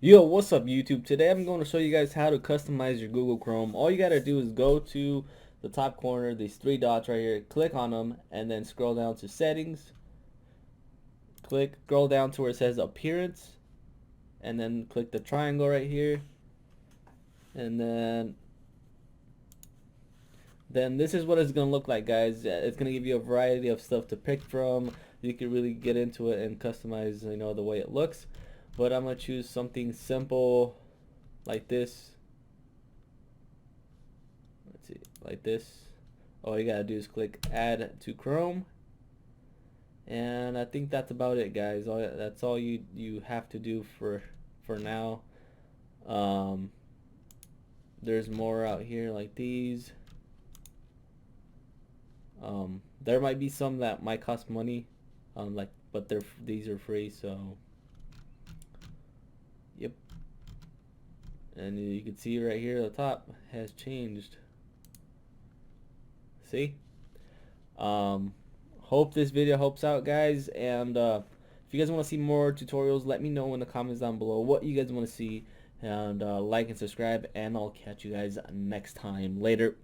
Yo, what's up YouTube? Today I'm going to show you guys how to customize your Google Chrome. All you got to do is go to the top corner, these three dots right here, click on them, and then scroll down to settings. Scroll down to where it says appearance, and then click the triangle right here. And then this is what it's going to look like, guys. It's going to give you a variety of stuff to pick from. You can really get into it and customize, the way it looks. But I'm going to choose something simple like this. Let's see, like this. All you gotta do is click add to Chrome, and I think that's about it, guys. That's all you have to do for now. um, there's more out here like these. There might be some that might cost money, but these are free, so yep. And you can see right here at the top has changed. See? Um, Hope this video helps out, guys. And if you guys want to see more tutorials, let me know in the comments down below what you guys want to see. And like and subscribe. And I'll catch you guys next time. Later.